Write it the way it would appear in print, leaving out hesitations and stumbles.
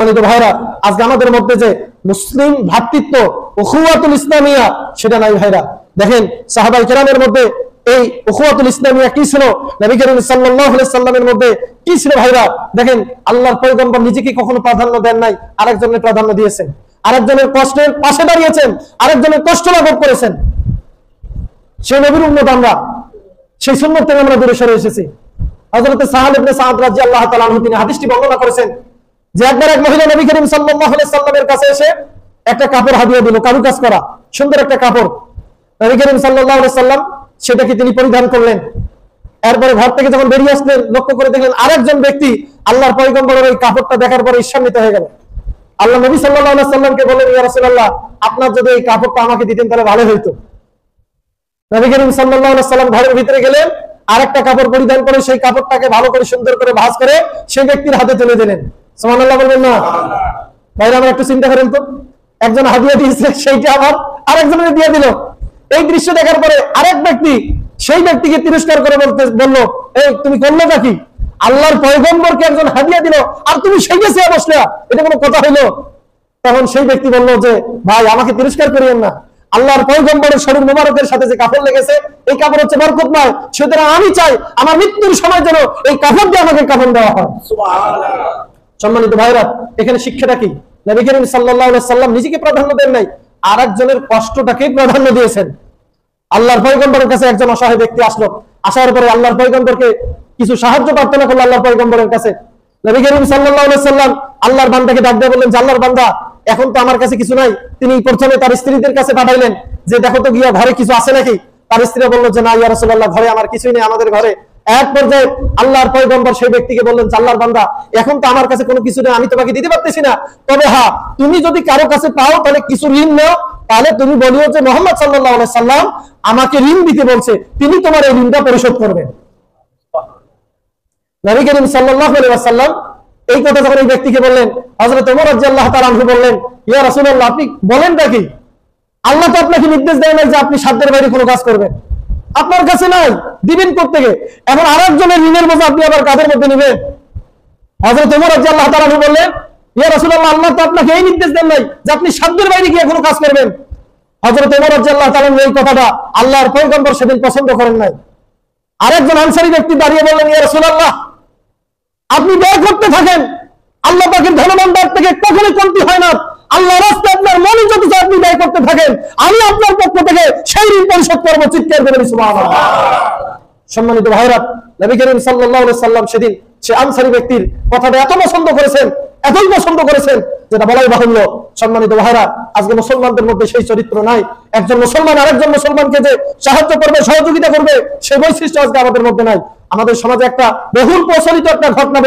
ভাইরা, আজকে আমাদের মধ্যে যে মুসলিম ভ্রাতৃত্ব উখওয়াতুল ইসলামিয়া সেটা নাই ভাইরা। দেখেন সাহাবায়ে কেরামের মধ্যে এই উখওয়াতুল ইসলামিয়া কি ছিল, নবী করিম সাল্লাল্লাহু আলাইহি সাল্লামের মধ্যে কি ছিল ভাইরা। দেখেন আল্লাহর পয়গম্বর নিজেকে কখনো প্রাধান্য দেন নাই, আরেকজনের প্রাধান্য দিয়েছেন, আরেকজনের কষ্টের পাশে দাঁড়িয়েছেন, আরেকজনের কষ্ট লাঘব করেছেন। সেই নবীর উম্মত আমরা, সেই সুন্নাত থেকে আমরা দূরে সরে এসেছি। হযরত সাহাল ইবনে সাদ রাদিয়াল্লাহু তাআলা আনহু তিনি হাদিসটি বর্ণনা করেছেন যে একবার এক মহিলা নবী করিম সাল্লাল্লাহু আলাইহি সাল্লামের কাছে এসে একটা কাপড় হাদিয়া দিল, কারুকাজ করা সুন্দর একটা কাপড়। নবী করিম সাল্লাল্লাহু আলাইহি সাল্লাম সেটাকে তিনি পরিধান করলেন। এরপরে ঘর থেকে যখন বেরিয়ে আসলেন, লক্ষ্য করে দেখলেন আরেকজন ব্যক্তি আল্লাহর পয়গম্বরের ওই কাপড়টা দেখার পরে ঈর্ষান্বিত হয়ে গেল। আল্লাহ নবী সাল্লাল্লাহু আলাইহি সাল্লামকে বললেন, ইয়া রাসূলুল্লাহ, আপনার যদি এই কাপড়টা আমাকে দিতেন তাহলে ভালো হতো। নবী করিম সাল্লাল্লাহু আলাইহি সাল্লাম ঘরের ভিতরে গেলেন, আরেকটা কাপড় পরিধান করে সেই কাপড়টাকে ভালো করে সুন্দর করে ভাঁজ করে সেই ব্যক্তির হাতে তুলে দিলেন। সুবহানাল্লাহ বলবেন না? ভাইরা আমরা একটু চিন্তা করেন তো, একজন হাদিয়া দিয়েছে, সেইটা আবার আরেকজনের দিয়ে দিল। এই দৃশ্য দেখার পরে আরেক ব্যক্তি সেই ব্যক্তিকে তিরস্কার করে বলল, এই তুমি করলে কি? আল্লাহর পয়গম্বরকে একজন হাদিয়া দিল আর তুমি সেই গেছে বসলে, এটা কোনো কথা হইলো? তখন সেই ব্যক্তি বলল যে ভাই আমাকে তিরস্কার করিয়েন না, আল্লাহর পয়গম্বরের শরীর মুবারকের সাথে যে কাপড় লেগেছে এই কাপড় হচ্ছে বরকতময়, সুতরাং আমি চাই আমার মৃত্যুর সময় যেন এই কাপড় দিয়ে আমাকে কাফন দেওয়া হয়। সুবহানাল্লাহ। সম্মানিত ভাইরা, এখানে শিক্ষাটা কি? নবী করিম সাল্লাল্লাহু আলাইহি সাল্লাম নিজেকে প্রাধান্য দেন নাই, আরেকজনের কষ্টটাকে প্রাধান্য দিয়েছেন। আল্লাহর পয়গম্বরের কাছে একজন অসহায় ব্যক্তি আসলো, আসার পরে আল্লাহর পয়গম্বরকে কিছু সাহায্য প্রার্থনা করলো আল্লাহর পয়গম্বরের কাছে। নবী করিম সাল্লাল্লাহু আলাইহি সাল্লাম আল্লাহর বান্দাকে ডাক দিয়ে বললেন যে আল্লাহর বান্দা, এখন তো আমার কাছে কিছু নাই। তিনি প্রথমে তার স্ত্রীদের কাছে পাঠাইলেন যে দেখো তো গিয়া ঘরে কিছু আছে নাকি। তার স্ত্রী বলল যে না ইয়া রাসূলুল্লাহ, ঘরে আমার কিছুই নেই, আমাদের ঘরে। এক পর্যায়ে আল্লাহর পয়গম্বর সেই ব্যক্তিকে বললেন, আল্লাহর বান্দা, এখন তো আমার কাছে কোনো কিছু নেই, আমি তোমাকে দিতে পারতেছি না, তবে হ্যাঁ তুমি যদি কারো কাছে পাও তাহলে কিছু ঋণ নাও, তাহলে তুমি বলিও যে মুহাম্মদ সাল্লাল্লাহু আলাইহি সাল্লাম আমাকে ঋণ দিতে বলছে, তিনি তোমার এই ঋণটা পরিশোধ করবেন। নবী করিম সাল্লাল্লাহু আলাইহি ওয়াসাল্লাম এই কথা যখন এই ব্যক্তিকে বললেন, হযরত ওমর রাদিয়াল্লাহু তাআলা আনহু বললেন, ইয়া রাসূলুল্লাহ, আপনি বলেনটা কি? আল্লাহ তো আপনাকে নির্দেশ দেয় না যে আপনি সাধ্যের বাইরে কোনো কাজ করবেন, আপনার কাছে নাই, দিবেন কোত্থেকে? এখন আরেকজনের ঋণের বোঝা আপনি আবার কাঁধের মধ্যে নেবেন। হযরত ওমর রাদিয়াল্লাহু তাআলা আনহু বললেন, ইয়া রাসূলুল্লাহ, আল্লাহ তো আপনাকে এই নির্দেশ দেন নাই যে আপনি সাধ্যের বাইরে গিয়ে কোনো কাজ করবেন। হযরত ওমর রাদিয়াল্লাহু তাআলা এই কথাটা আল্লাহর পয়গম্বর সেদিন পছন্দ করেন নাই। আরেকজন আনসারী ব্যক্তি দাঁড়িয়ে বললেন, ইয়া রাসূলুল্লাহ, আপনি ব্যয় করতে থাকেন, আল্লাহ পাকের ধনভাণ্ডার থেকে কখনোই কমতি হয় না, আল্লাহর রাস্তায় আপনার মনে যত চায় আপনি ব্যয় করতে থাকেন, আমি আপনার পক্ষ থেকে সেই ঋণ পরিশোধ করব। চিৎকার করে সুবহানাল্লাহ। সম্মানিত ভাইরা, নবী করিম সাল্লাল্লাহু আলাইহি সাল্লাম সেদিন সে আনসারী ব্যক্তির কথাটা এত পছন্দ করেছেন, এতই পছন্দ করেছেন যেটা বলাই বাহুল্য। সম্মানিত ভাইরা, আজকে মুসলমানদের মধ্যে সেই চরিত্র নাই। একজন মুসলমান আরেকজন মুসলমানকে যে সাহায্য করবে, সহযোগিতা করবে, সেই বৈশিষ্ট্য আজকে আমাদের মধ্যে নাই। আমাদের সমাজে একটা বহুল প্রচলিত একটা ঘটনা